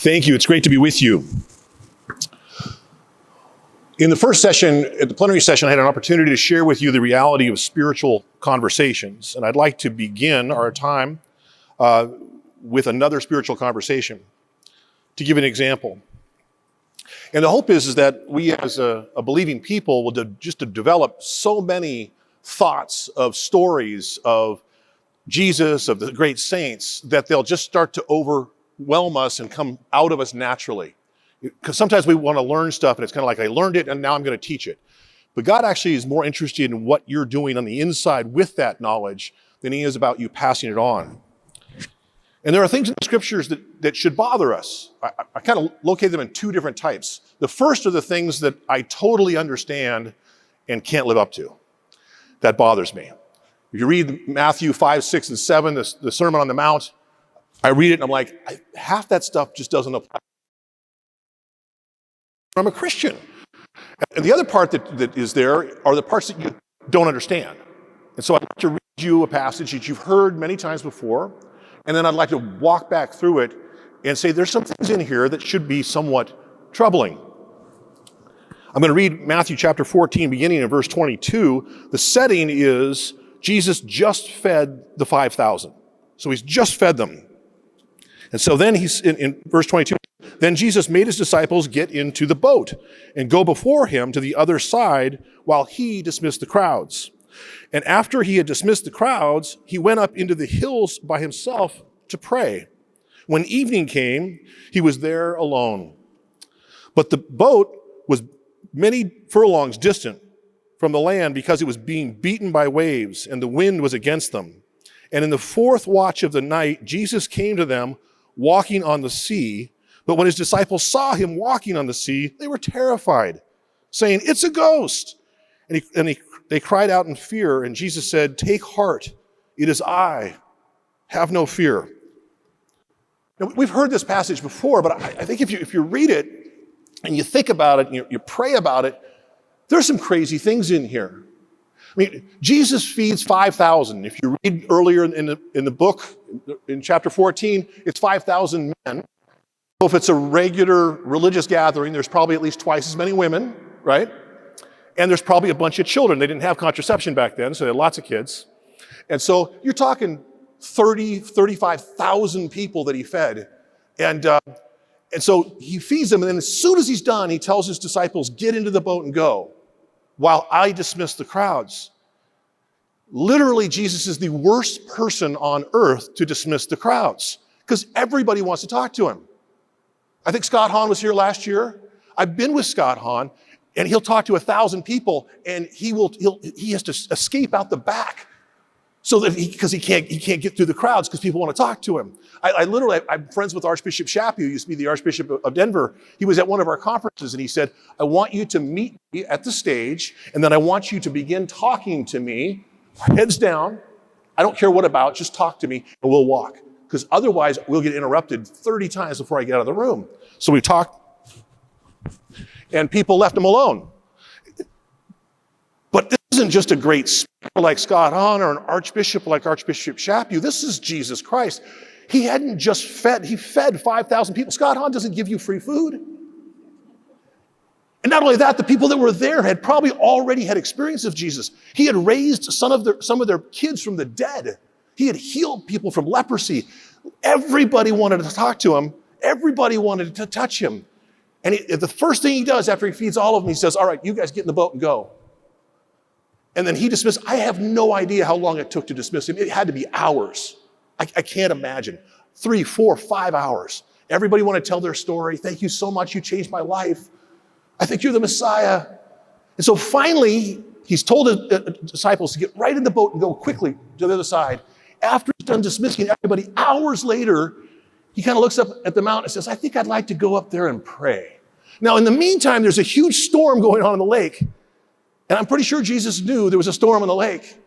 Thank you. It's great to be with you. In the first session, at the plenary session, I had an opportunity to share with you the reality of spiritual conversations. And I'd like to begin our time with another spiritual conversation. To give an example. And the hope is that we as a believing people will just develop so many thoughts of stories of Jesus, of the great saints, that they'll just start to overwhelm us and come out of us naturally. Because sometimes we want to learn stuff and it's kind of like, I learned it and now I'm going to teach it. But God actually is more interested in what you're doing on the inside with that knowledge than he is about you passing it on. And there are things in the scriptures that should bother us. I kind of locate them in two different types. The first are the things that I totally understand and can't live up to. That bothers me. If you read Matthew 5, 6, and 7, the Sermon on the Mount, I read it and I'm like, half that stuff just doesn't apply. I'm a Christian. And the other part that is there are the parts that you don't understand. And so I'd like to read you a passage that you've heard many times before, and then I'd like to walk back through it and say there's some things in here that should be somewhat troubling. I'm going to read Matthew chapter 14, beginning in verse 22. The setting is Jesus just fed the 5,000. So he's just fed them. And so then he's in verse 22, then Jesus made his disciples get into the boat and go before him to the other side while he dismissed the crowds. And after he had dismissed the crowds, he went up into the hills by himself to pray. When evening came, he was there alone. But the boat was many furlongs distant from the land because it was being beaten by waves and the wind was against them. And in the fourth watch of the night, Jesus came to them walking on the sea. But when his disciples saw him walking on the sea, they were terrified, saying, "It's a ghost." And they cried out in fear, and Jesus said, "Take heart, it is I. Have no fear." Now, we've heard this passage before, but I think if you read it and you think about it and you pray about it, there's some crazy things in here. I mean, Jesus feeds 5,000. If you read earlier in the book, in chapter 14, it's 5,000 men. So if it's a regular religious gathering, there's probably at least twice as many women, right? And there's probably a bunch of children. They didn't have contraception back then, so they had lots of kids. And so you're talking 35,000 people that he fed. And so he feeds them, and then as soon as he's done, he tells his disciples, "Get into the boat and go, while I dismiss the crowds." Literally, Jesus is the worst person on earth to dismiss the crowds, because everybody wants to talk to him. I think Scott Hahn was here last year. I've been with Scott Hahn, and he'll talk to 1,000 people, and he has to escape out the back, so that because he can't get through the crowds because people want to talk to him. I'm friends with Archbishop Shapp, who used to be the Archbishop of Denver. He was at one of our conferences, and he said, "I want you to meet me at the stage, and then I want you to begin talking to me, heads down. I don't care what about, just talk to me, and we'll walk. Because otherwise, we'll get interrupted 30 times before I get out of the room." So we talked, and people left him alone. But this isn't just a great speaker like Scott Hahn or an archbishop like Archbishop Shapu. This is Jesus Christ. He hadn't just fed, he fed 5,000 people. Scott Hahn doesn't give you free food. And not only that, the people that were there had probably already had experience of Jesus. He had raised some of their kids from the dead. He had healed people from leprosy. Everybody wanted to talk to him. Everybody wanted to touch him. And the first thing he does after he feeds all of them, he says, "All right, you guys get in the boat and go." And then he dismissed. I have no idea how long it took to dismiss him. It had to be hours. I can't imagine. 3, 4, 5 hours. Everybody wanted to tell their story. "Thank you so much. You changed my life. I think you're the Messiah." And so finally, he's told his disciples to get right in the boat and go quickly to the other side. After he's done dismissing everybody, hours later, he kind of looks up at the mountain and says, "I think I'd like to go up there and pray." Now, in the meantime, there's a huge storm going on in the lake. And I'm pretty sure Jesus knew there was a storm in the lake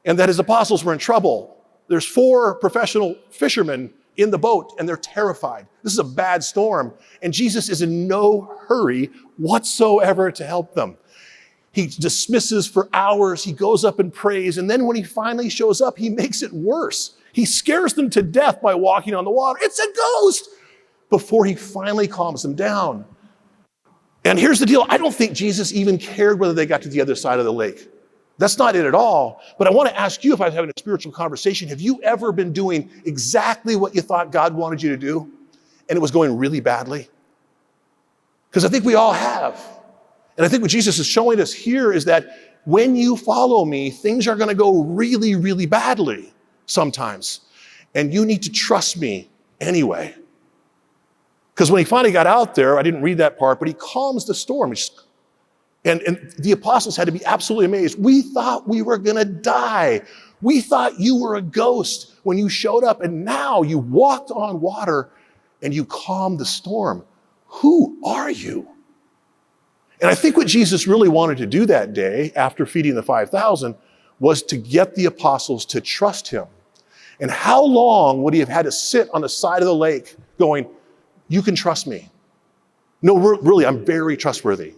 and that his apostles were in trouble. There's 4 professional fishermen in the boat, and they're terrified. This is a bad storm. And Jesus is in no hurry whatsoever to help them. He dismisses for hours. He goes up and prays. And then when he finally shows up, he makes it worse. He scares them to death by walking on the water. "It's a ghost." before he finally calms them down. And here's the deal. I don't think Jesus even cared whether they got to the other side of the lake. That's not it at all. But I want to ask you, if I was having a spiritual conversation, have you ever been doing exactly what you thought God wanted you to do, and it was going really badly? Because I think we all have. And I think what Jesus is showing us here is that when you follow me, things are going to go really, really badly sometimes. And you need to trust me anyway. Because when he finally got out there, I didn't read that part, but he calms the storm. And the apostles had to be absolutely amazed. We thought we were going to die. We thought you were a ghost when you showed up, and now you walked on water and you calmed the storm. Who are you? And I think what Jesus really wanted to do that day after feeding the 5,000 was to get the apostles to trust him. And how long would he have had to sit on the side of the lake going, you can trust me. No, really, I'm very trustworthy.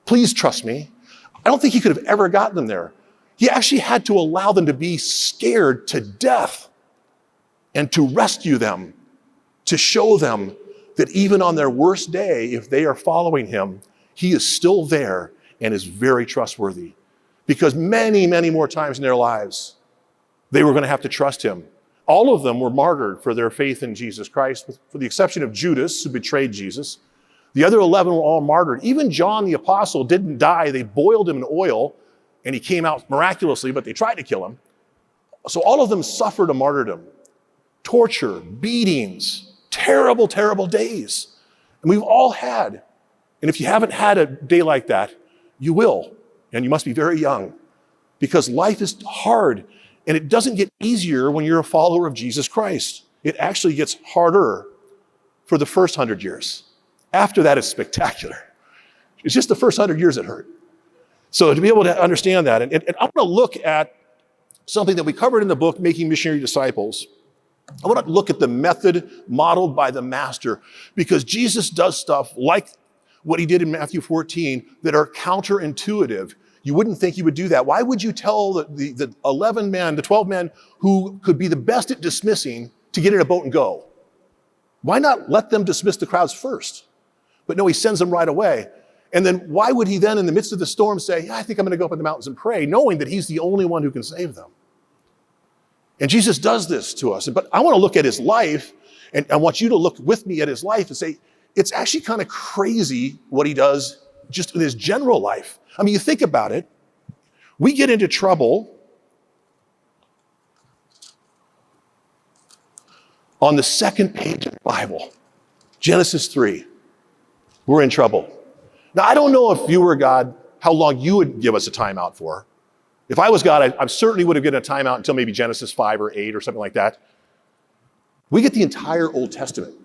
Please trust me. I don't think he could have ever gotten them there. He actually had to allow them to be scared to death and to rescue them, to show them that even on their worst day, if they are following him, he is still there and is very trustworthy. Because many, many more times in their lives, they were going to have to trust him. All of them were martyred for their faith in Jesus Christ, with the exception of Judas, who betrayed Jesus. The other 11 were all martyred. Even John the apostle didn't die. They boiled him in oil, and he came out miraculously, but they tried to kill him. So all of them suffered a martyrdom. Torture, beatings, terrible, terrible days. And we've all had. And if you haven't had a day like that, you will. And you must be very young. Because life is hard. And it doesn't get easier when you're a follower of Jesus Christ. It actually gets harder for the first 100 years. After that, it's spectacular. It's just the first 100 years that hurt. So to be able to understand that, and I want to look at something that we covered in the book, Making Missionary Disciples. I want to look at the method modeled by the master, because Jesus does stuff like what he did in Matthew 14 that are counterintuitive. You wouldn't think he would do that. Why would you tell the 11 men, the 12 men who could be the best at dismissing to get in a boat and go? Why not let them dismiss the crowds first? But no, he sends them right away. And then why would he then in the midst of the storm say, I think I'm going to go up in the mountains and pray, knowing that he's the only one who can save them? And Jesus does this to us. But I want to look at his life, and I want you to look with me at his life and say, it's actually kind of crazy what he does just in his general life. I mean, you think about it. We get into trouble on the second page of the Bible, Genesis 3. We're in trouble. Now, I don't know if you were God, how long you would give us a timeout for. If I was God, I certainly would have given a timeout until maybe Genesis 5 or 8 or something like that. We get the entire Old Testament.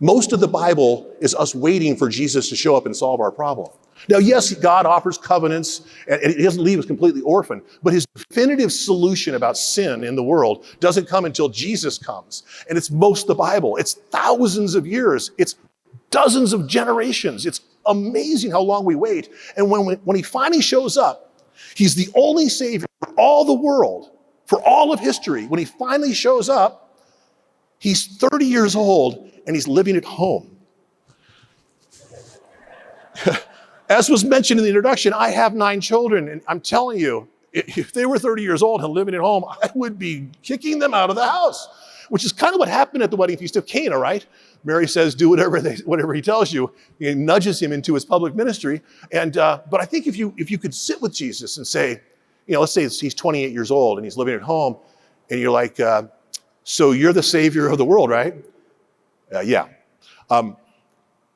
Most of the Bible is us waiting for Jesus to show up and solve our problem. Now, yes, God offers covenants, and he doesn't leave us completely orphaned, but his definitive solution about sin in the world doesn't come until Jesus comes. And it's most of the Bible. It's thousands of years. It's dozens of generations. It's amazing how long we wait. And when he finally shows up, he's the only Savior for all the world, for all of history. When he finally shows up, he's 30 years old and he's living at home. As was mentioned in the introduction, I have 9 children, and I'm telling you, if they were 30 years old and living at home, I would be kicking them out of the house, which is kind of what happened at the wedding feast of Cana, right? Mary says, do whatever he tells you. He nudges him into his public ministry. But I think if you could sit with Jesus and say, let's say he's 28 years old and he's living at home, and you're like, so you're the Savior of the world, right? Yeah.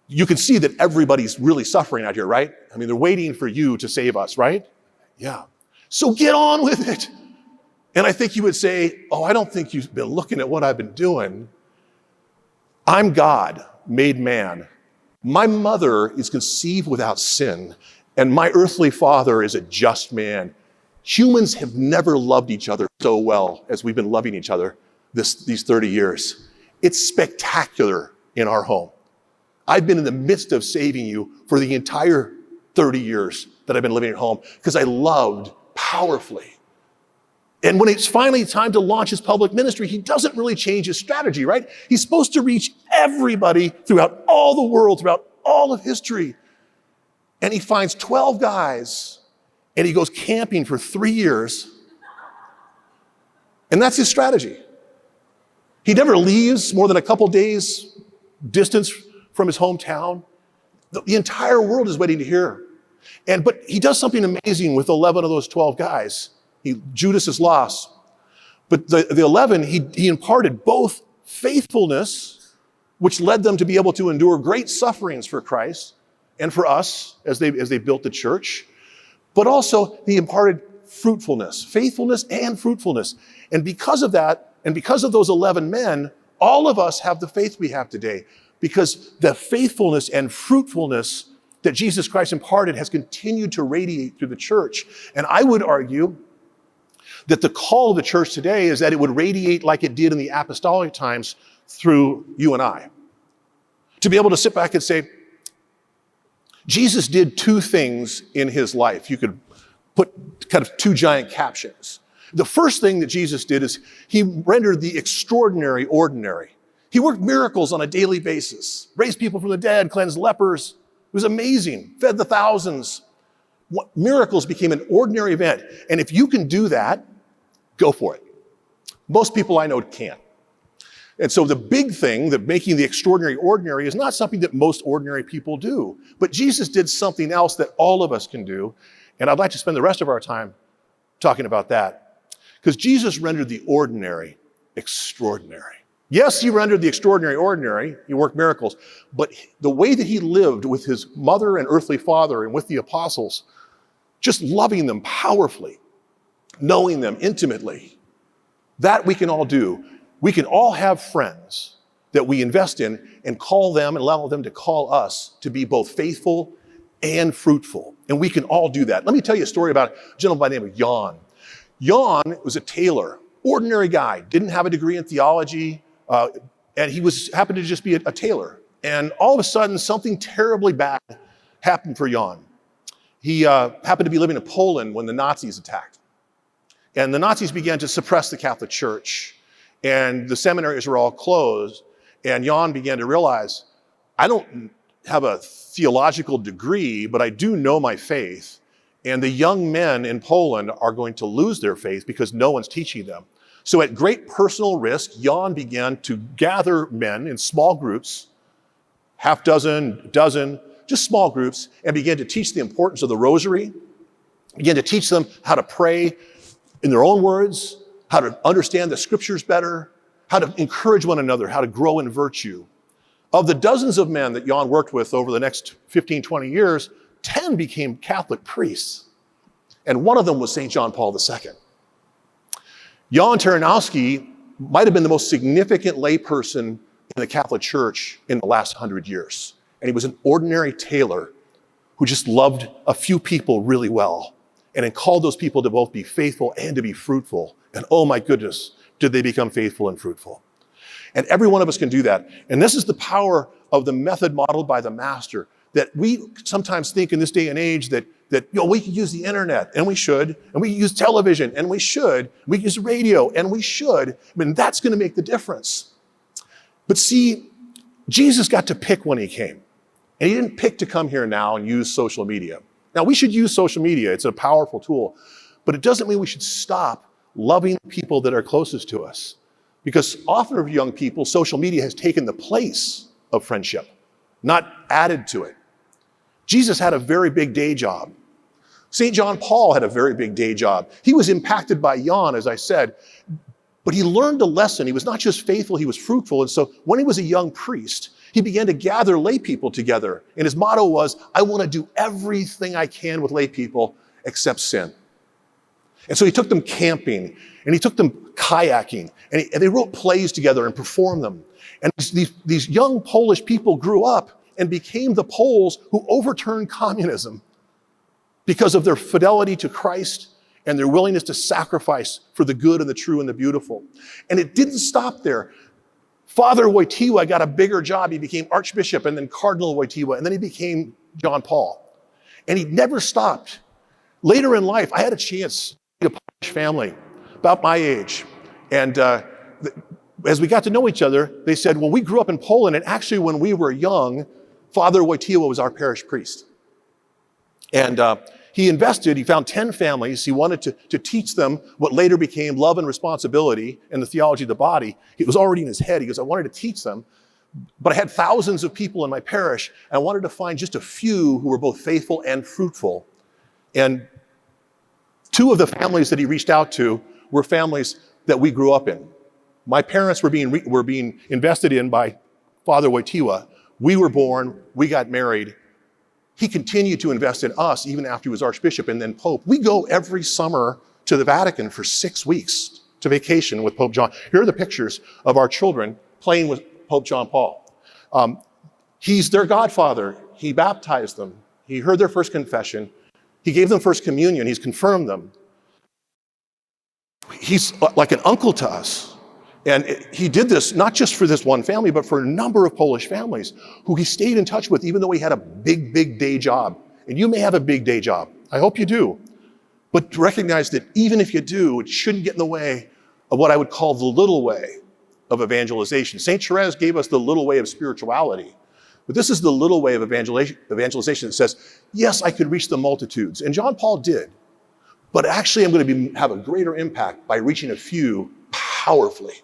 You can see that everybody's really suffering out here, right? I mean, they're waiting for you to save us, right? Yeah. So get on with it. And I think you would say, I don't think you've been looking at what I've been doing. I'm God, made man. My mother is conceived without sin, and my earthly father is a just man. Humans have never loved each other so well as we've been loving each other these 30 years. It's spectacular in our home. I've been in the midst of saving you for the entire 30 years that I've been living at home because I loved powerfully. And when it's finally time to launch his public ministry, he doesn't really change his strategy, right? He's supposed to reach everybody throughout all the world, throughout all of history. And he finds 12 guys, and he goes camping for 3 years. And that's his strategy. He never leaves more than a couple days distance from his hometown. The entire world is waiting to hear. But he does something amazing with 11 of those 12 guys. Judas is lost. But the 11, he imparted both faithfulness, which led them to be able to endure great sufferings for Christ and for us as they built the church. But also he imparted fruitfulness, faithfulness and fruitfulness. And because of that, and because of those 11 men, all of us have the faith we have today, because the faithfulness and fruitfulness that Jesus Christ imparted has continued to radiate through the church. And I would argue that the call of the church today is that it would radiate like it did in the apostolic times through you and I. To be able to sit back and say, Jesus did 2 things in his life. You could put kind of 2 giant captions. The first thing that Jesus did is he rendered the extraordinary ordinary. He worked miracles on a daily basis, raised people from the dead, cleansed lepers. It was amazing, fed the thousands. Miracles became an ordinary event. And if you can do that, go for it. Most people I know can't. And so the big thing, that making the extraordinary ordinary, is not something that most ordinary people do. But Jesus did something else that all of us can do. And I'd like to spend the rest of our time talking about that. Because Jesus rendered the ordinary extraordinary. Yes, he rendered the extraordinary ordinary. He worked miracles. But the way that he lived with his mother and earthly father and with the apostles, just loving them powerfully, knowing them intimately, that we can all do. We can all have friends that we invest in and call them and allow them to call us to be both faithful and fruitful. And we can all do that. Let me tell you a story about a gentleman by the name of Jan. Jan was a tailor, ordinary guy, didn't have a degree in theology, and he happened to just be a tailor. And all of a sudden, something terribly bad happened for Jan. He happened to be living in Poland when the Nazis attacked. And the Nazis began to suppress the Catholic Church, and the seminaries were all closed. And Jan began to realize, I don't have a theological degree, but I do know my faith. And the young men in Poland are going to lose their faith because no one's teaching them. So at great personal risk, Jan began to gather men in small groups, half dozen, just small groups, and began to teach the importance of the rosary, began to teach them how to pray in their own words, how to understand the scriptures better, how to encourage one another, how to grow in virtue. Of the dozens of men that Jan worked with over the next 15, 20 years, 10 became Catholic priests. And one of them was St. John Paul II. Jan Taranowski might have been the most significant layperson in the Catholic Church in the last 100 years. And he was an ordinary tailor who just loved a few people really well and then called those people to both be faithful and to be fruitful. And oh my goodness, did they become faithful and fruitful. And every one of us can do that. And this is the power of the method modeled by the Master, that we sometimes think in this day and age that we can use the internet, and we should, and we can use television, and we should, we can use radio, and we should. I mean, that's going to make the difference. But see, Jesus got to pick when he came. And he didn't pick to come here now and use social media. Now, we should use social media. It's a powerful tool. But it doesn't mean we should stop loving people that are closest to us. Because often for young people, social media has taken the place of friendship, not added to it. Jesus had a very big day job. St. John Paul had a very big day job. He was impacted by Jan, as I said, but he learned a lesson. He was not just faithful, he was fruitful. And so when he was a young priest, he began to gather lay people together. And his motto was, I want to do everything I can with lay people except sin. And so he took them camping, and he took them kayaking, and they wrote plays together and performed them. And these young Polish people grew up and became the Poles who overturned communism because of their fidelity to Christ and their willingness to sacrifice for the good and the true and the beautiful. And it didn't stop there. Father Wojtyła got a bigger job. He became Archbishop and then Cardinal Wojtyła, and then he became John Paul. And he never stopped. Later in life, I had a chance to meet a Polish family. about my age. And as we got to know each other, they said, well, we grew up in Poland, and actually when we were young, Father Wojtyła was our parish priest. And he found 10 families. He wanted to teach them what later became love and responsibility and the theology of the body. It was already in his head. He goes, I wanted to teach them, but I had thousands of people in my parish, and I wanted to find just a few who were both faithful and fruitful. And 2 of the families that he reached out to were families that we grew up in. My parents were being invested in by Father Wojtyła. We were born, we got married. He continued to invest in us even after he was Archbishop and then Pope. We go every summer to the Vatican for 6 weeks to vacation with Pope John. Here are the pictures of our children playing with Pope John Paul. He's their godfather. He baptized them. He heard their first confession. He gave them first communion. He's confirmed them. He's like an uncle to us. And he did this not just for this one family, but for a number of Polish families who he stayed in touch with, even though he had a big, big day job. And you may have a big day job. I hope you do. But recognize that even if you do, it shouldn't get in the way of what I would call the little way of evangelization. St. Therese gave us the little way of spirituality. But this is the little way of evangelization that says, yes, I could reach the multitudes. And John Paul did. But actually, I'm going to have a greater impact by reaching a few powerfully.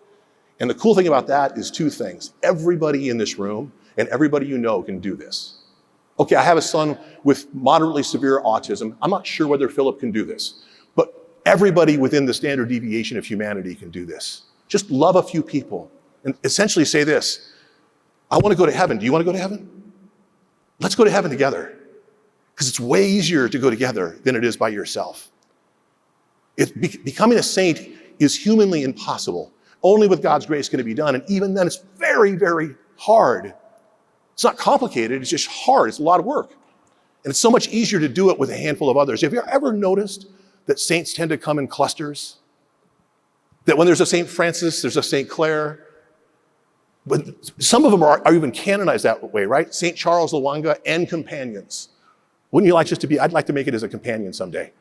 And the cool thing about that is 2 things. Everybody in this room and everybody you know can do this. Okay, I have a son with moderately severe autism. I'm not sure whether Philip can do this, but everybody within the standard deviation of humanity can do this. Just love a few people and essentially say this: I want to go to heaven. Do you want to go to heaven? Let's go to heaven together. Because it's way easier to go together than it is by yourself. Becoming a saint is humanly impossible. Only with God's grace can it be done. And even then, it's very, very hard. It's not complicated, it's just hard. It's a lot of work. And it's so much easier to do it with a handful of others. Have you ever noticed that saints tend to come in clusters? That when there's a St. Francis, there's a St. Clare. But some of them are even canonized that way, right? St. Charles Lwanga and companions. Wouldn't you like just to be, I'd like to make it as a companion someday.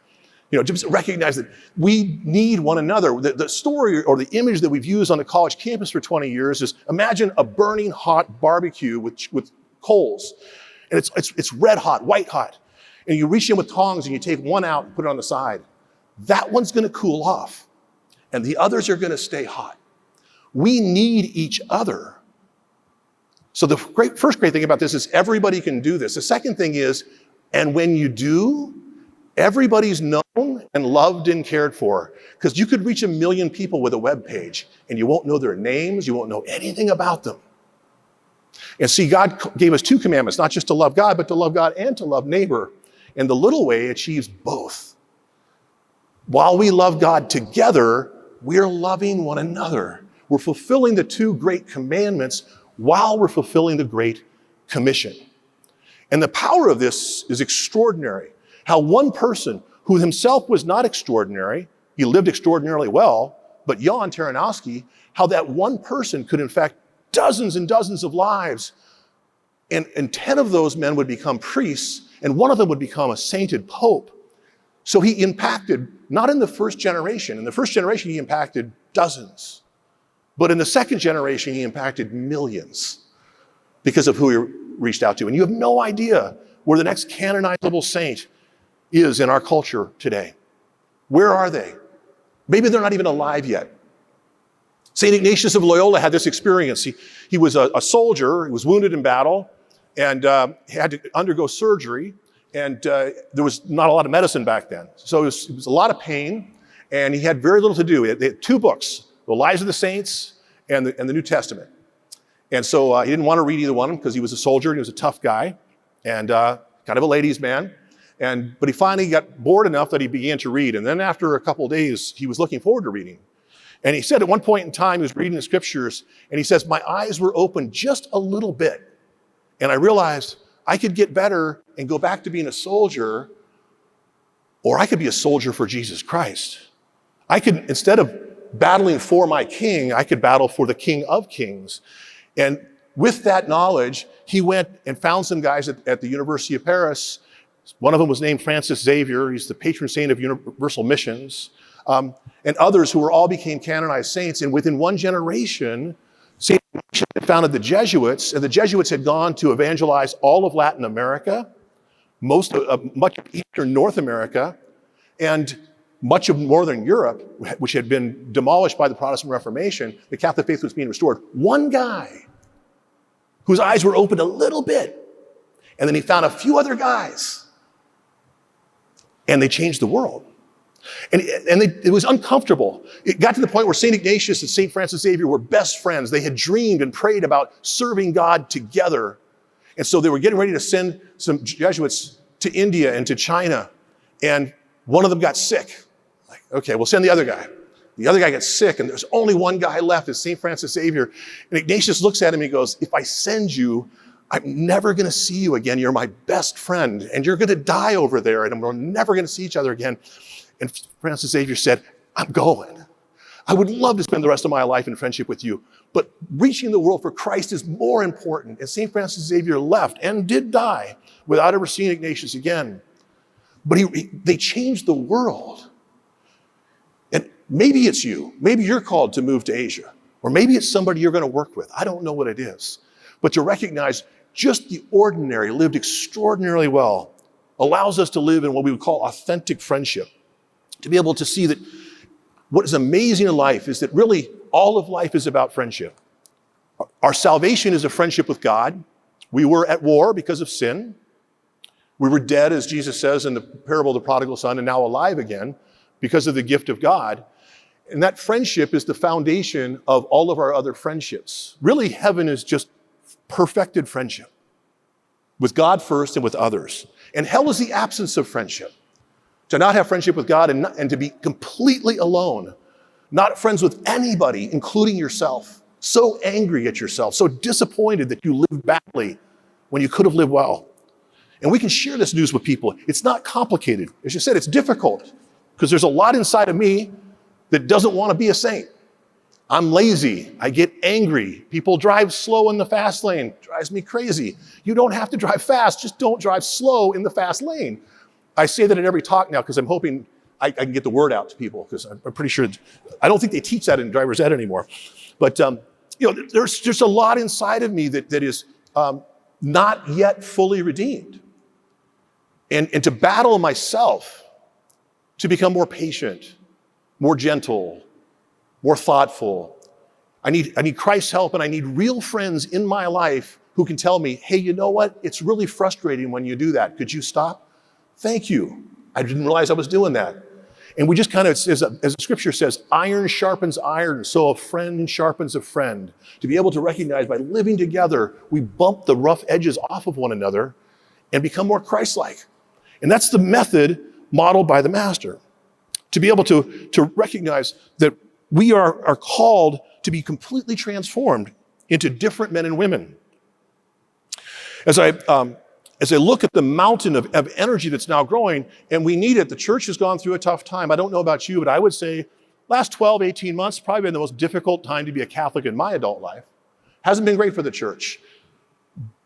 Just recognize that we need one another. The story or the image that we've used on the college campus for 20 years is imagine a burning hot barbecue with coals. And it's red hot, white hot. And you reach in with tongs and you take one out and put it on the side. That one's going to cool off. And the others are going to stay hot. We need each other. So the first great thing about this is everybody can do this. The second thing is, and when you do, everybody's known and loved and cared for. Because you could reach 1 million people with a web page and you won't know their names, you won't know anything about them. And see, God gave us 2 commandments, not just to love God, but to love God and to love neighbor. And the little way achieves both. While we love God together, we're loving one another. We're fulfilling the 2 great commandments while we're fulfilling the Great Commission. And the power of this is extraordinary. How one person who himself was not extraordinary, he lived extraordinarily well, but Jan Taranowski, how that one person could infect dozens and dozens of lives. And 10 of those men would become priests, and one of them would become a sainted pope. So he impacted, not in the first generation. In the first generation, he impacted dozens. But in the second generation, he impacted millions because of who he reached out to. And you have no idea where the next canonizable saint is in our culture today. Where are they? Maybe they're not even alive yet. St. Ignatius of Loyola had this experience. He was a soldier, he was wounded in battle, and he had to undergo surgery, and there was not a lot of medicine back then. So it was a lot of pain, and he had very little to do. They had 2 books, the Lives of the Saints and the New Testament. And so he didn't want to read either one because he was a soldier, and he was a tough guy, and kind of a ladies' man. But he finally got bored enough that he began to read. And then after a couple of days, he was looking forward to reading. And he said at one point in time, he was reading the scriptures, and he says, my eyes were open just a little bit. And I realized I could get better and go back to being a soldier, or I could be a soldier for Jesus Christ. I could, instead of battling for my king, I could battle for the King of Kings. And with that knowledge, he went and found some guys at the University of Paris. One of them was named Francis Xavier. He's the patron saint of universal missions. and others who all became canonized saints. And within one generation, St. Ignatius had founded the Jesuits, and the Jesuits had gone to evangelize all of Latin America, much of Eastern North America, and much of Northern Europe, which had been demolished by the Protestant Reformation. The Catholic faith was being restored. One guy whose eyes were opened a little bit, and then he found a few other guys, and they changed the world. And it was uncomfortable. It got to the point where St. Ignatius and St. Francis Xavier were best friends. They had dreamed and prayed about serving God together. And so they were getting ready to send some Jesuits to India and to China. And one of them got sick. Like, okay, we'll send the other guy. The other guy gets sick, and there's only one guy left, it's St. Francis Xavier. And Ignatius looks at him and he goes, if I send you, I'm never going to see you again. You're my best friend, and you're going to die over there, and we're never going to see each other again. And Francis Xavier said, I'm going. I would love to spend the rest of my life in friendship with you, but reaching the world for Christ is more important. And St. Francis Xavier left and did die without ever seeing Ignatius again. But they changed the world. And maybe it's you. Maybe you're called to move to Asia. Or maybe it's somebody you're going to work with. I don't know what it is. But to recognize just the ordinary lived extraordinarily well allows us to live in what we would call authentic friendship. To be able to see that what is amazing in life is that really all of life is about friendship. Our salvation is a friendship with God. We were at war because of sin. We were dead, as Jesus says in the parable of the prodigal son, and now alive again because of the gift of God. And that friendship is the foundation of all of our other friendships. Really, heaven is just perfected friendship with God first and with others. And hell is the absence of friendship. To not have friendship with God and to be completely alone, not friends with anybody, including yourself, so angry at yourself, so disappointed that you lived badly when you could have lived well. And we can share this news with people. It's not complicated. As you said, it's difficult because there's a lot inside of me that doesn't want to be a saint. I'm lazy. I get angry. People drive slow in the fast lane. It drives me crazy. You don't have to drive fast. Just don't drive slow in the fast lane. I say that in every talk now because I'm hoping I can get the word out to people because I'm pretty sure, I don't think they teach that in driver's ed anymore. But there's just a lot inside of me that is not yet fully redeemed. And to battle myself to become more patient, more gentle, more thoughtful. I need Christ's help, and I need real friends in my life who can tell me, hey, you know what? It's really frustrating when you do that. Could you stop? Thank you. I didn't realize I was doing that. And we just kind of, as the scripture says, iron sharpens iron, so a friend sharpens a friend. To be able to recognize by living together, we bump the rough edges off of one another and become more Christ-like. And that's the method modeled by the Master. To be able to recognize that we are called to be completely transformed into different men and women. As I look at the mountain of energy that's now growing, and we need it, the church has gone through a tough time. I don't know about you, but I would say last 12, 18 months, probably been the most difficult time to be a Catholic in my adult life. Hasn't been great for the church.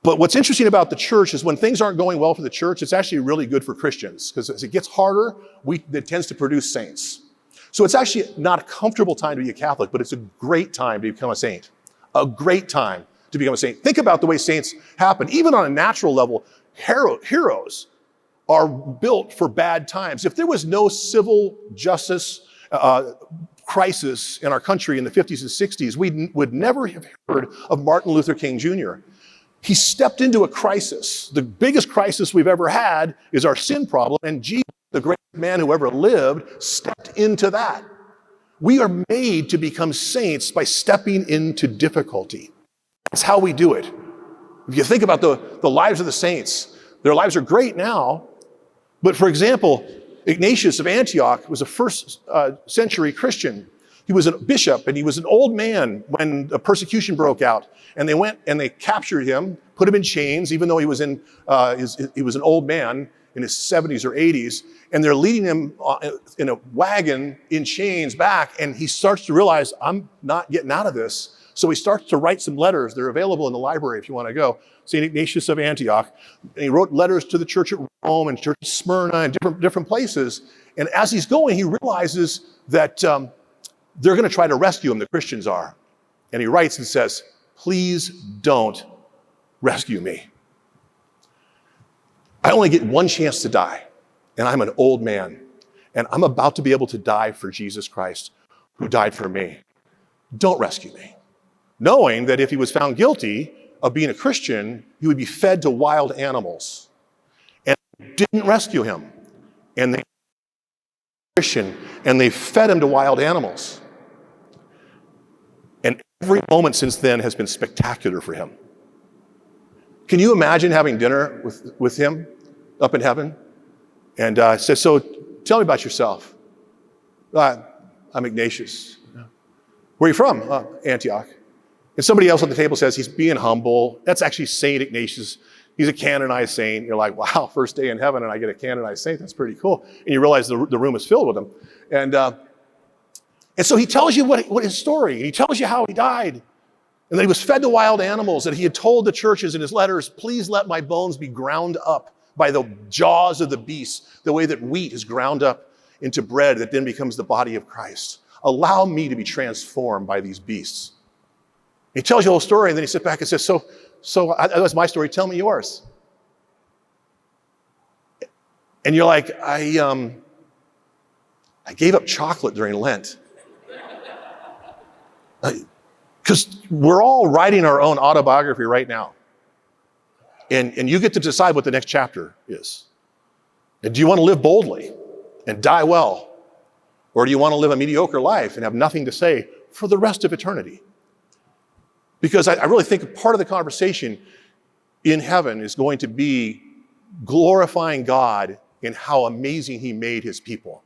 But what's interesting about the church is when things aren't going well for the church, it's actually really good for Christians, because as it gets harder, it tends to produce saints. So it's actually not a comfortable time to be a Catholic, but it's a great time to become a saint. A great time to become a saint. Think about the way saints happen. Even on a natural level, heroes are built for bad times. If there was no civil justice crisis in our country in the 50s and 60s, we would never have heard of Martin Luther King Jr. He stepped into a crisis. The biggest crisis we've ever had is our sin problem, and Jesus, the greatest man who ever lived, stepped into that. We are made to become saints by stepping into difficulty. That's how we do it. If you think about the lives of the saints, their lives are great now, but for example, Ignatius of Antioch was a first century Christian. He was a bishop, and he was an old man when the persecution broke out. And they went and they captured him, put him in chains, even though he was an old man. in his 70s or 80s, and they're leading him in a wagon in chains back, and he starts to realize, I'm not getting out of this. So he starts to write some letters. They're available in the library if you want to go. St. Ignatius of Antioch. And he wrote letters to the church at Rome and church at Smyrna and different places. And as he's going, he realizes that they're going to try to rescue him, the Christians are. And he writes and says, please don't rescue me. I only get one chance to die, and I'm an old man, and I'm about to be able to die for Jesus Christ, who died for me. Don't rescue me. Knowing that if he was found guilty of being a Christian, he would be fed to wild animals. And they didn't rescue him. And they Christian, and they fed him to wild animals. And every moment since then has been spectacular for him. Can you imagine having dinner with him up in heaven? And says, so tell me about yourself. I'm Ignatius. Where are you from? Antioch. And somebody else at the table says he's being humble. That's actually Saint Ignatius. He's a canonized saint. You're like, wow, first day in heaven and I get a canonized saint. That's pretty cool. And you realize the room is filled with them. And so he tells you what his story. He tells you how he died. And that he was fed to wild animals. That he had told the churches in his letters, please let my bones be ground up by the jaws of the beast, the way that wheat is ground up into bread that then becomes the body of Christ. Allow me to be transformed by these beasts. He tells you the whole story, and then he sits back and says, so that was my story, tell me yours. And you're like, I gave up chocolate during Lent. Because we're all writing our own autobiography right now. And you get to decide what the next chapter is. And do you want to live boldly and die well? Or do you want to live a mediocre life and have nothing to say for the rest of eternity? Because I really think part of the conversation in heaven is going to be glorifying God in how amazing he made his people.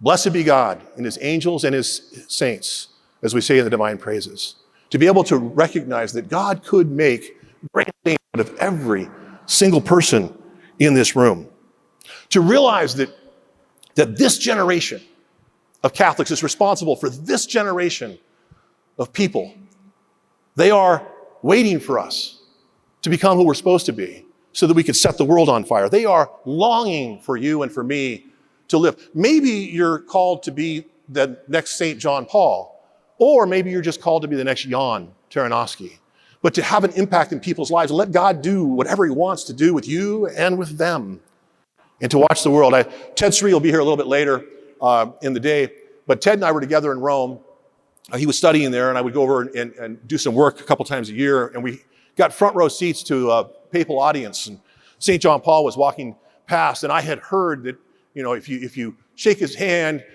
Blessed be God and his angels and his saints, as we say in the divine praises. To be able to recognize that God could make great things out of every single person in this room. To realize that this generation of Catholics is responsible for this generation of people. They are waiting for us to become who we're supposed to be so that we could set the world on fire. They are longing for you and for me to live. Maybe you're called to be the next St. John Paul, or maybe you're just called to be the next Jan Taranowski. But to have an impact in people's lives and let God do whatever he wants to do with you and with them. And to watch the world. Ted Sri will be here a little bit later in the day, but Ted and I were together in Rome. He was studying there, and I would go over and do some work a couple times a year, and we got front row seats to a papal audience, and St. John Paul was walking past, and I had heard that, you know, if you shake his hand,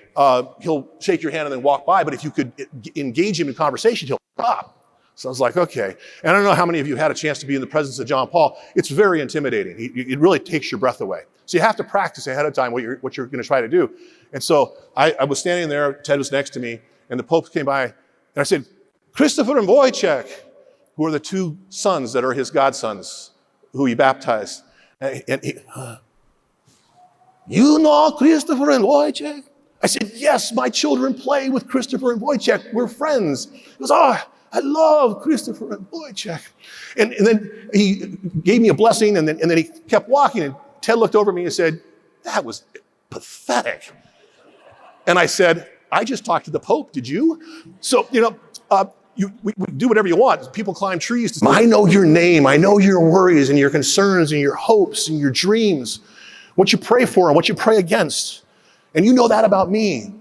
he'll shake your hand and then walk by, but if you could engage him in conversation, he'll stop. So I was like, okay. And I don't know how many of you had a chance to be in the presence of John Paul. It's very intimidating. It really takes your breath away. So you have to practice ahead of time what you're going to try to do. And so I was standing there, Ted was next to me, and the Pope came by, and I said, Christopher and Wojciech, who are the two sons that are his godsons, who he baptized. And he, you know Christopher and Wojciech? I said, yes, my children play with Christopher and Wojciech. We're friends. He goes, oh, I love Christopher and Wojciech. And then he gave me a blessing, and then he kept walking, and Ted looked over at me and said, that was pathetic. And I said, I just talked to the Pope, did you? So, we do whatever you want. People climb trees. I know your name. I know your worries and your concerns and your hopes and your dreams, what you pray for and what you pray against. And you know that about me.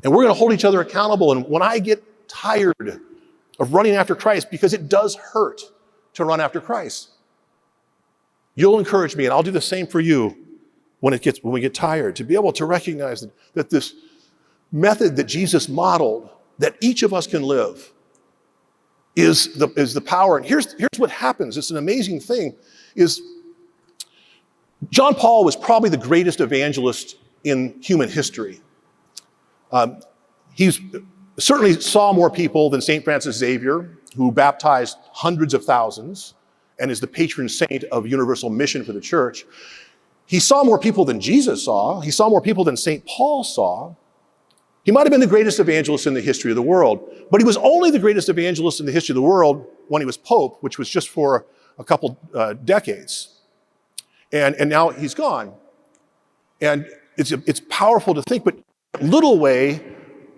And we're going to hold each other accountable. And when I get tired of running after Christ, because it does hurt to run after Christ, you'll encourage me, and I'll do the same for you when we get tired, to be able to recognize that this method that Jesus modeled, that each of us can live, is the power. And here's what happens. It's an amazing thing. Is John Paul was probably the greatest evangelist in human history. He's certainly saw more people than St. Francis Xavier, who baptized hundreds of thousands and is the patron saint of universal mission for the church. He saw more people than Jesus saw. He saw more people than St. Paul saw. He might have been the greatest evangelist in the history of the world, but he was only the greatest evangelist in the history of the world when he was Pope, which was just for a couple decades. And now he's gone. And it's powerful to think, but little way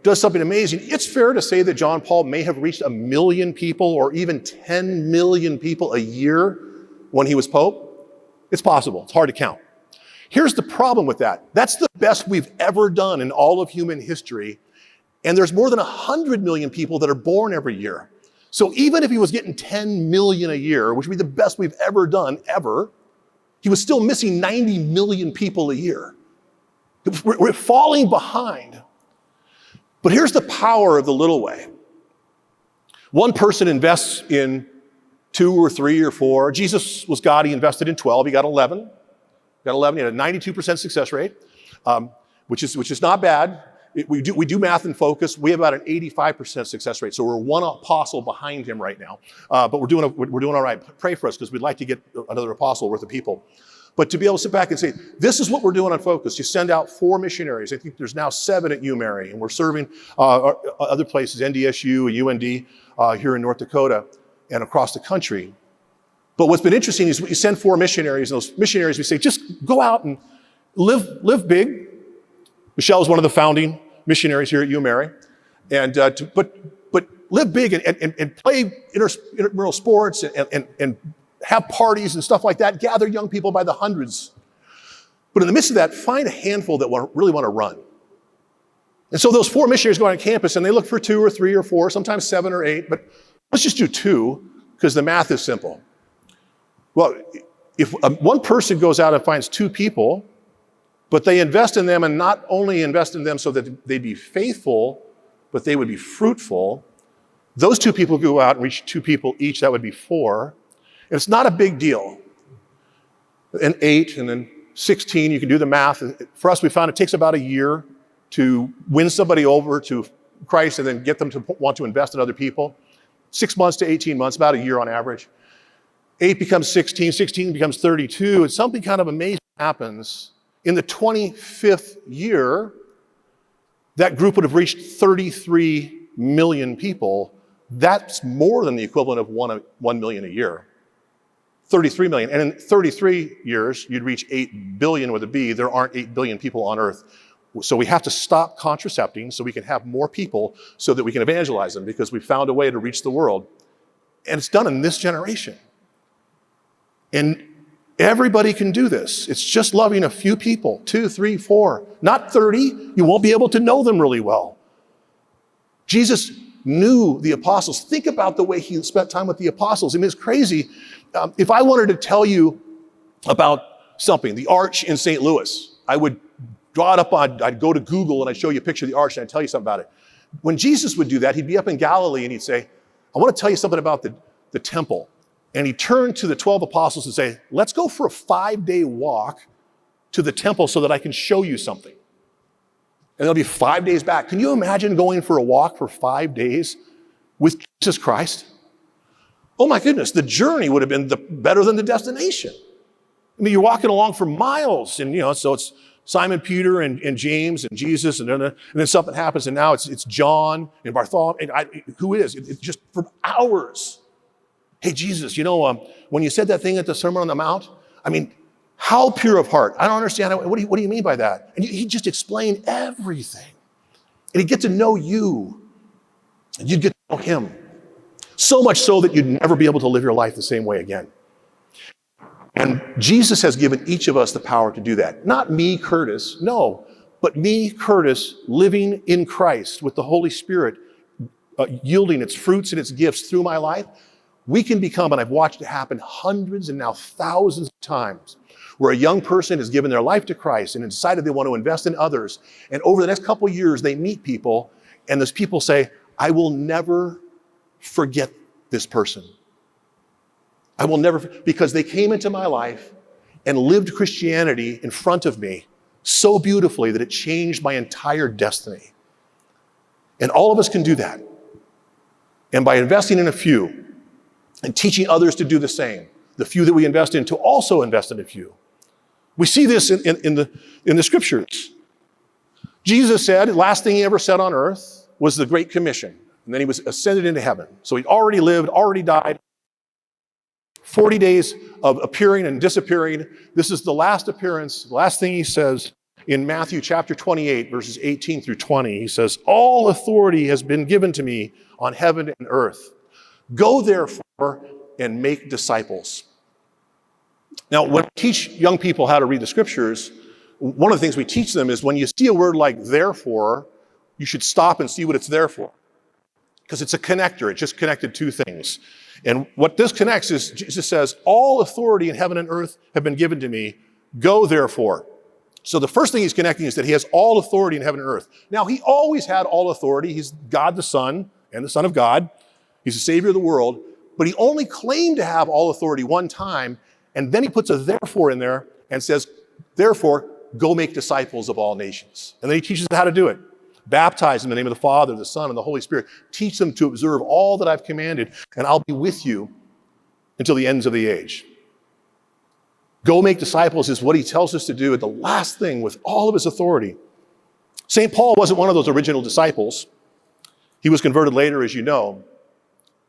does something amazing. It's fair to say that John Paul may have reached 1 million people or even 10 million people a year when he was Pope. It's possible. It's hard to count. Here's the problem with that. That's the best we've ever done in all of human history. And there's more than 100 million people that are born every year. So even if he was getting 10 million a year, which would be the best we've ever done, ever, he was still missing 90 million people a year. We're falling behind. But here's the power of the little way. One person invests in 2 or 3 or 4. Jesus was God. He invested in 12. He got 11. He had a 92% success rate, which is not bad. We do math and focus. We have about an 85% success rate. So we're one apostle behind him right now. But we're doing all right. Pray for us because we'd like to get another apostle worth of people. But to be able to sit back and say, this is what we're doing on Focus. You send out 4 missionaries. I think there's now 7 at UMary, and we're serving other places, NDSU, UND, here in North Dakota and across the country. But what's been interesting is we send 4 missionaries, and those missionaries, we say, just go out and live big. Michelle is one of the founding missionaries here at UMary. And but live big and play intramural sports and have parties and stuff like that, gather young people by the hundreds. But in the midst of that, find a handful that really want to run. And so those 4 missionaries go on campus and they look for 2 or 3 or 4, sometimes 7 or 8, but let's just do 2 because the math is simple. Well, if one person goes out and finds 2 people, but they invest in them and not only invest in them so that they'd be faithful, but they would be fruitful, those 2 people go out and reach 2 people each, that would be 4. And it's not a big deal. And 8 and then 16, you can do the math. For us, we found it takes about a year to win somebody over to Christ and then get them to want to invest in other people. 6 months to 18 months, about a year on average. 8 becomes 16, 16 becomes 32, and something kind of amazing happens. In the 25th year, that group would have reached 33 million people. That's more than the equivalent of 1 million a year. 33 million. And in 33 years, you'd reach 8 billion with a B. There aren't 8 billion people on earth. So we have to stop contracepting so we can have more people so that we can evangelize them because we found a way to reach the world. And it's done in this generation. And everybody can do this. It's just loving a few people, 2, 3, 4, not 30. You won't be able to know them really well. Jesus knew the apostles. Think about the way he spent time with the apostles. I mean, it's crazy. If I wanted to tell you about something, the arch in St. Louis, I would draw it up I'd go to Google and I'd show you a picture of the arch and I'd tell you something about it. When Jesus would do that, he'd be up in Galilee and he'd say, I want to tell you something about the temple. And he turned to the 12 apostles and say, let's go for a 5-day walk to the temple so that I can show you something. And there'll be 5 days back. Can you imagine going for a walk for 5 days with Jesus Christ? Oh my goodness, the journey would have been better than the destination. I mean, you're walking along for miles and, so it's Simon, Peter, and James, and Jesus, and then something happens, and now it's John and Bartholomew, and who is? It's just for hours. Hey, Jesus, when you said that thing at the Sermon on the Mount, I mean, how pure of heart. I don't understand. What do you mean by that? And he just explained everything. And he'd get to know you, and you'd get to know him. So much so that you'd never be able to live your life the same way again. And Jesus has given each of us the power to do that. Not me, Curtis, no, but me, Curtis, living in Christ with the Holy Spirit, yielding its fruits and its gifts through my life. We can become, and I've watched it happen hundreds and now thousands of times, where a young person has given their life to Christ and decided they want to invest in others. And over the next couple of years, they meet people, and those people say, I will never forget this person. I will never, because they came into my life and lived Christianity in front of me so beautifully that it changed my entire destiny. And all of us can do that. And by investing in a few and teaching others to do the same, the few that we invest in to also invest in a few, We see this in the scriptures. Jesus said, the last thing he ever said on earth was the Great Commission. And then he was ascended into heaven. So he'd already lived, already died. 40 days of appearing and disappearing. This is the last appearance, the last thing he says in Matthew chapter 28, verses 18 through 20. He says, all authority has been given to me on heaven and earth. Go therefore and make disciples. Now, when we teach young people how to read the scriptures, one of the things we teach them is when you see a word like therefore, you should stop and see what it's there for. Because it's a connector. It just connected two things. And what this connects is, Jesus says, all authority in heaven and earth have been given to me. Go therefore. So the first thing he's connecting is that he has all authority in heaven and earth. Now, he always had all authority. He's God the Son and the Son of God. He's the Savior of the world. But he only claimed to have all authority one time. And then he puts a therefore in there and says, therefore, go make disciples of all nations. And then he teaches them how to do it. Baptize them in the name of the Father, the Son, and the Holy Spirit. Teach them to observe all that I've commanded, and I'll be with you until the ends of the age. Go make disciples is what he tells us to do at the last thing with all of his authority. St. Paul wasn't one of those original disciples. He was converted later, as you know.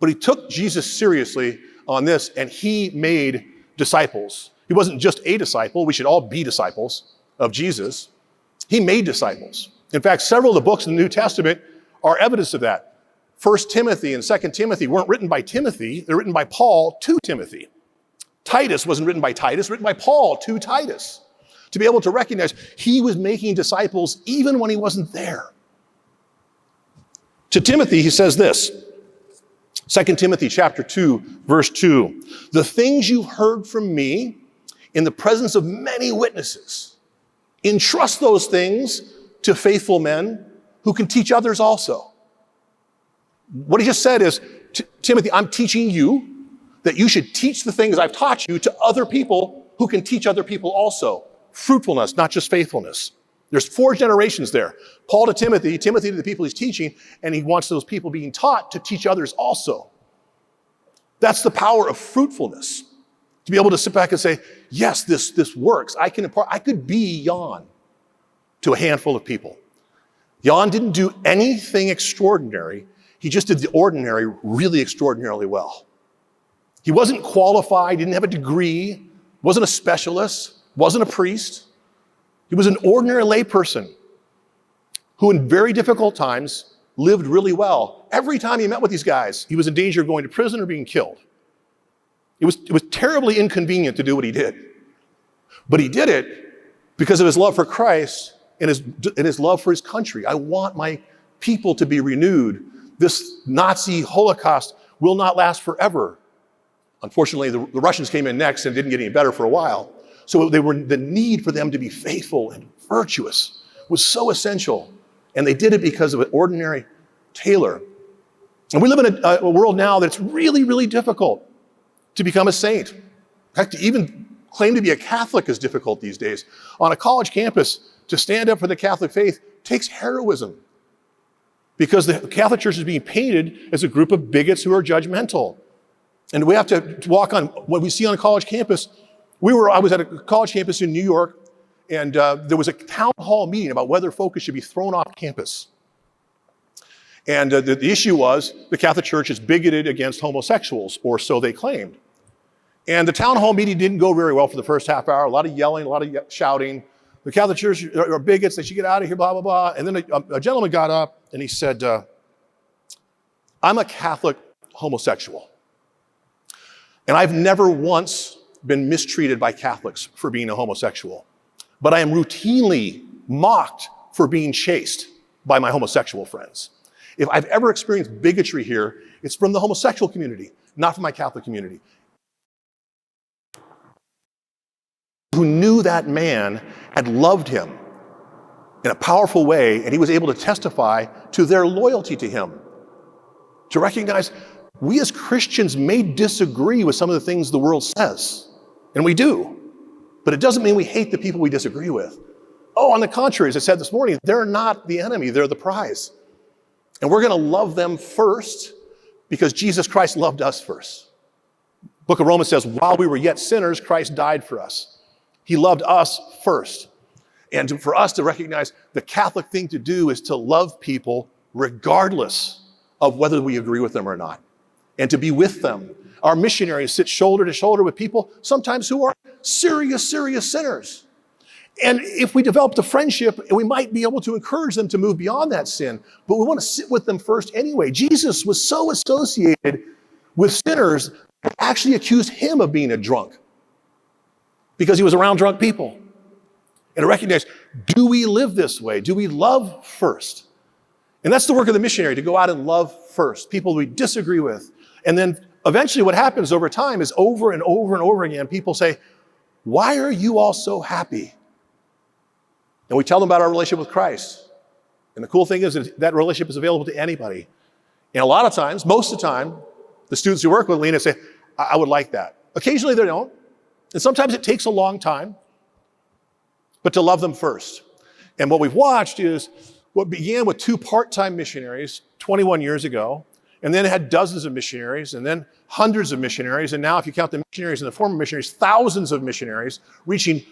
But he took Jesus seriously on this, and he made disciples. He wasn't just a disciple. We should all be disciples of Jesus. He made disciples. In fact, several of the books in the New Testament are evidence of that. 1 Timothy and 2 Timothy weren't written by Timothy. They're written by Paul to Timothy. Titus wasn't written by Titus, written by Paul to Titus. To be able to recognize he was making disciples even when he wasn't there. To Timothy, he says this, 2 Timothy chapter 2, verse 2. The things you've heard from me in the presence of many witnesses, entrust those things to faithful men who can teach others also. What he just said is, Timothy, I'm teaching you that you should teach the things I've taught you to other people who can teach other people also. Fruitfulness, not just faithfulness. There's 4 generations there. Paul to Timothy, Timothy to the people he's teaching, and he wants those people being taught to teach others also. That's the power of fruitfulness. To be able to sit back and say, yes, this works. I could be Jan to a handful of people. Jan didn't do anything extraordinary. He just did the ordinary really extraordinarily well. He wasn't qualified, didn't have a degree, wasn't a specialist, wasn't a priest. He was an ordinary layperson who in very difficult times lived really well. Every time he met with these guys, he was in danger of going to prison or being killed. It was terribly inconvenient to do what he did. But he did it because of his love for Christ and his love for his country. I want my people to be renewed. This Nazi Holocaust will not last forever. Unfortunately, the Russians came in next and didn't get any better for a while. So the need for them to be faithful and virtuous was so essential. And they did it because of an ordinary tailor. And we live in a world now that's really, really difficult to become a saint. In fact, to even claim to be a Catholic is difficult these days. On a college campus, to stand up for the Catholic faith takes heroism. Because the Catholic Church is being painted as a group of bigots who are judgmental. And we have to walk on what we see on a college campus. I was at a college campus in New York, and there was a town hall meeting about whether focus should be thrown off campus. And the issue was the Catholic Church is bigoted against homosexuals, or so they claimed. And the town hall meeting didn't go very well for the first half hour. A lot of yelling, a lot of shouting. The Catholic Church are bigots. They should get out of here, blah, blah, blah. And then a gentleman got up and he said, I'm a Catholic homosexual. And I've never once been mistreated by Catholics for being a homosexual. But I am routinely mocked for being chaste by my homosexual friends. If I've ever experienced bigotry here, it's from the homosexual community, not from my Catholic community. Who knew that man had loved him in a powerful way, and he was able to testify to their loyalty to him. To recognize we as Christians may disagree with some of the things the world says, and we do, but it doesn't mean we hate the people we disagree with. Oh, on the contrary, as I said this morning, they're not the enemy, they're the prize. And we're going to love them first because Jesus Christ loved us first. Book of Romans says, while we were yet sinners, Christ died for us. He loved us first. And for us to recognize the Catholic thing to do is to love people regardless of whether we agree with them or not, and to be with them. Our missionaries sit shoulder to shoulder with people sometimes who are serious, serious sinners. And if we developed a friendship, we might be able to encourage them to move beyond that sin, but we want to sit with them first anyway. Jesus was so associated with sinners that actually accused him of being a drunk because he was around drunk people. And to recognize, do we live this way? Do we love first? And that's the work of the missionary, to go out and love first, people we disagree with. And then eventually what happens over time is over and over and over again, people say, why are you all so happy? And we tell them about our relationship with Christ. And the cool thing is that relationship is available to anybody. And a lot of times, most of the time, the students who work with Lena say, I would like that. Occasionally they don't. And sometimes it takes a long time, but to love them first. And what we've watched is what began with 2 part-time missionaries 21 years ago, and then it had dozens of missionaries, and then hundreds of missionaries, and now if you count the missionaries and the former missionaries, thousands of missionaries, reaching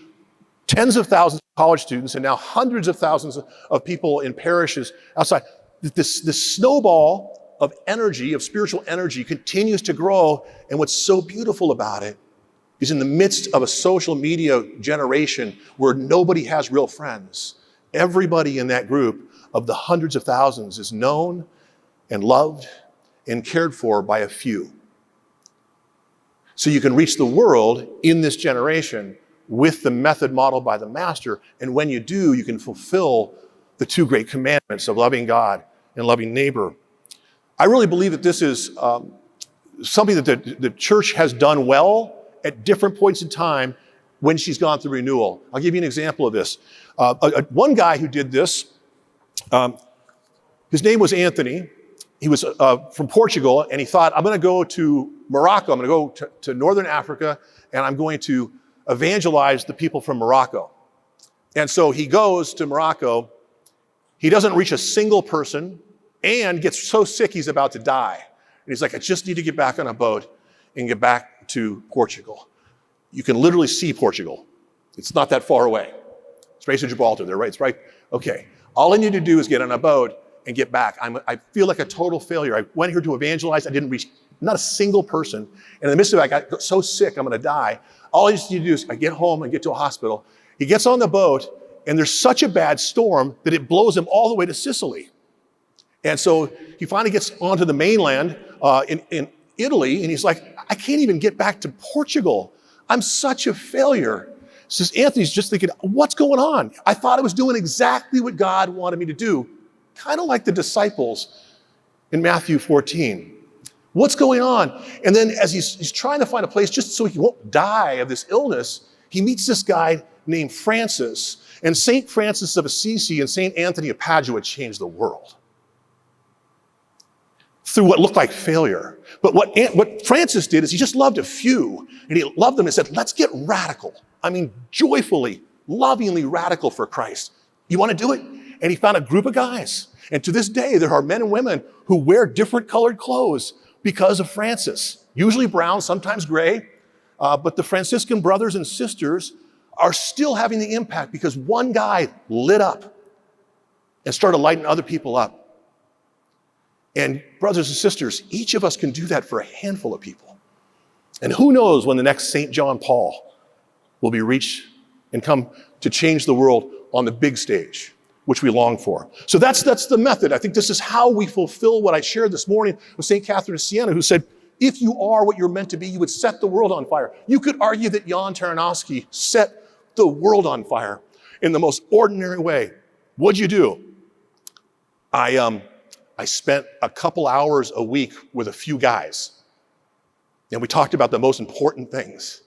tens of thousands of college students, and now hundreds of thousands of people in parishes outside. This snowball of energy, of spiritual energy, continues to grow, and what's so beautiful about it is in the midst of a social media generation where nobody has real friends, everybody in that group of the hundreds of thousands is known and loved and cared for by a few. So you can reach the world in this generation with the method modeled by the Master, and when you do, you can fulfill the 2 great commandments of loving God and loving neighbor. I really believe that this is something that the church has done well at different points in time when she's gone through renewal. I'll give you an example of this. One guy who did this, his name was Anthony. He was from Portugal, and he thought, I'm going to go to Morocco. I'm going to go to Northern Africa, and I'm going to evangelize the people from Morocco. And so he goes to Morocco. He doesn't reach a single person and gets so sick he's about to die. And he's like, I just need to get back on a boat and get back to Portugal. You can literally see Portugal. It's not that far away. It's right to Gibraltar. They're right. It's right. Okay. All I need to do is get on a boat and get back. I feel like a total failure. I went here to evangelize. I didn't reach not a single person. And in the midst of it, I got so sick, I'm going to die. All I just need to do is I get home and get to a hospital. He gets on the boat, and there's such a bad storm that it blows him all the way to Sicily. And so he finally gets onto the mainland in Italy, and he's like, I can't even get back to Portugal. I'm such a failure. Says Anthony's just thinking, what's going on? I thought I was doing exactly what God wanted me to do. Kind of like the disciples in Matthew 14. What's going on? And then as he's trying to find a place just so he won't die of this illness, he meets this guy named Francis. And St. Francis of Assisi and St. Anthony of Padua changed the world through what looked like failure. But what Francis did is he just loved a few, and he loved them and said, let's get radical. I mean, joyfully, lovingly radical for Christ. You want to do it? And he found a group of guys. And to this day, there are men and women who wear different colored clothes because of Francis. Usually brown, sometimes gray. But the Franciscan brothers and sisters are still having the impact because one guy lit up and started lighting other people up. And brothers and sisters, each of us can do that for a handful of people. And who knows when the next St. John Paul will be reached and come to change the world on the big stage, which we long for. So that's the method. I think this is how we fulfill what I shared this morning with St. Catherine of Siena, who said, if you are what you're meant to be, you would set the world on fire. You could argue that Jan Taranowski set the world on fire in the most ordinary way. What'd you do? I spent a couple hours a week with a few guys, and we talked about the most important things.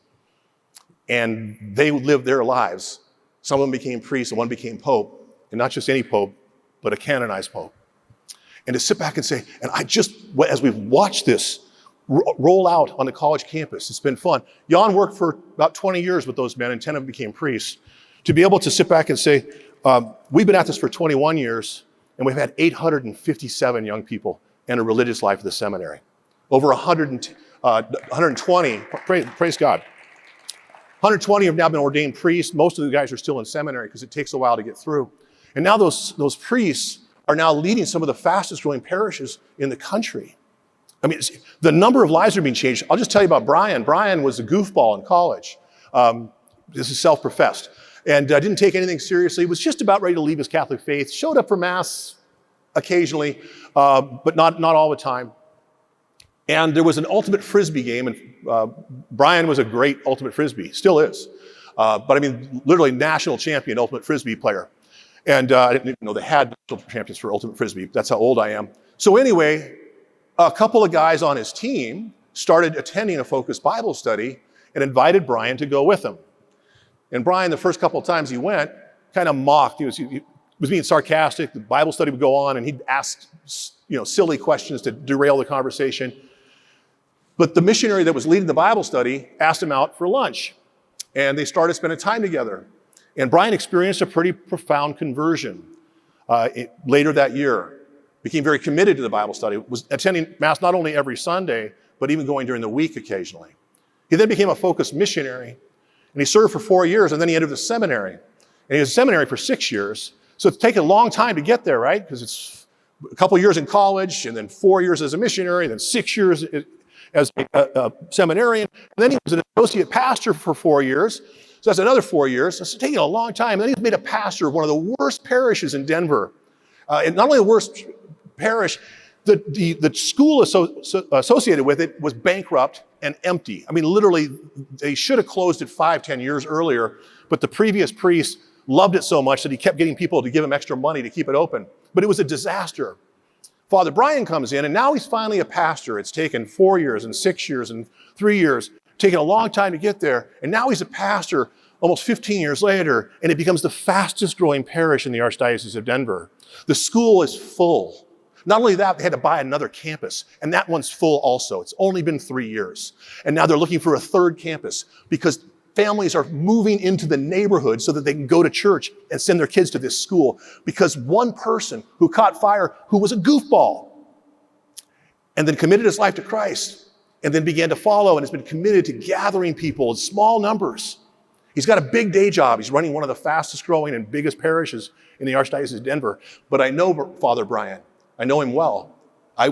And they lived their lives. Some of them became priests, and one became pope. And not just any pope, but a canonized pope. And to sit back and say, and as we've watched this roll out on the college campus, it's been fun. Jan worked for about 20 years with those men, and 10 of them became priests. To be able to sit back and say, we've been at this for 21 years, and we've had 857 young people enter religious life at the seminary. Over 120, praise God. 120 have now been ordained priests. Most of the guys are still in seminary because it takes a while to get through. And now those priests are now leading some of the fastest growing parishes in the country. I mean, the number of lives are being changed. I'll just tell you about Brian. Brian was a goofball in college. This is self-professed. And didn't take anything seriously. Was just about ready to leave his Catholic faith. Showed up for Mass occasionally, but not all the time. And there was an ultimate Frisbee game, and Brian was a great ultimate Frisbee, still is. But I mean, literally national champion ultimate Frisbee player. And I didn't even know they had national champions for ultimate Frisbee. That's how old I am. So anyway, a couple of guys on his team started attending a focused Bible study and invited Brian to go with them. And Brian, the first couple of times he went, kind of mocked. He was being sarcastic. The Bible study would go on, and he'd ask, silly questions to derail the conversation. But the missionary that was leading the Bible study asked him out for lunch, and they started spending time together. And Brian experienced a pretty profound conversion later that year. Became very committed to the Bible study. Was attending Mass not only every Sunday, but even going during the week occasionally. He then became a focused missionary. And he served for 4 years, and then he entered the seminary. And he was in seminary for 6 years. So it's taken a long time to get there, right? Because it's a couple years in college, and then 4 years as a missionary, then 6 years as a seminarian. And then he was an associate pastor for 4 years. So that's another 4 years. So it's taken a long time. And then he was made a pastor of one of the worst parishes in Denver. And not only the worst parish, the school associated with it was bankrupt and empty. I mean, literally, they should have closed it 5-10 years earlier, but the previous priest loved it so much that he kept getting people to give him extra money to keep it open. But it was a disaster. Father Brian comes in, and now he's finally a pastor. It's taken 4 years and 6 years and 3 years, taken a long time to get there. And now he's a pastor almost 15 years later, and it becomes the fastest growing parish in the Archdiocese of Denver. The school is full. Not only that, they had to buy another campus, and that one's full also. It's only been 3 years. And now they're looking for a third campus because families are moving into the neighborhood so that they can go to church and send their kids to this school because one person who caught fire, who was a goofball, and then committed his life to Christ, and then began to follow and has been committed to gathering people in small numbers. He's got a big day job. He's running one of the fastest growing and biggest parishes in the Archdiocese of Denver. But I know Father Brian. I know him well.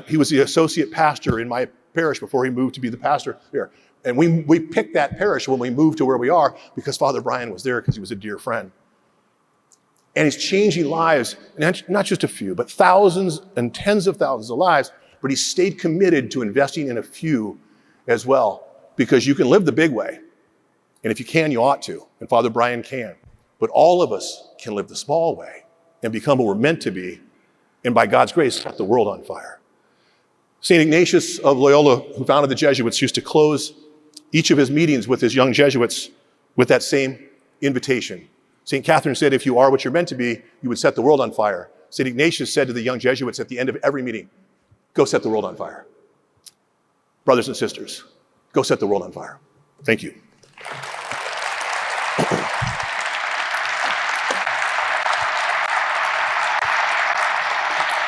He was the associate pastor in my parish before he moved to be the pastor there. And we picked that parish when we moved to where we are because Father Brian was there because he was a dear friend. And he's changing lives, not just a few, but thousands and tens of thousands of lives. But he stayed committed to investing in a few as well because you can live the big way. And if you can, you ought to. And Father Brian can. But all of us can live the small way and become what we're meant to be. And by God's grace, set the world on fire. St. Ignatius of Loyola, who founded the Jesuits, used to close each of his meetings with his young Jesuits with that same invitation. St. Catherine said, if you are what you're meant to be, you would set the world on fire. St. Ignatius said to the young Jesuits at the end of every meeting, go set the world on fire. Brothers and sisters, go set the world on fire. Thank you.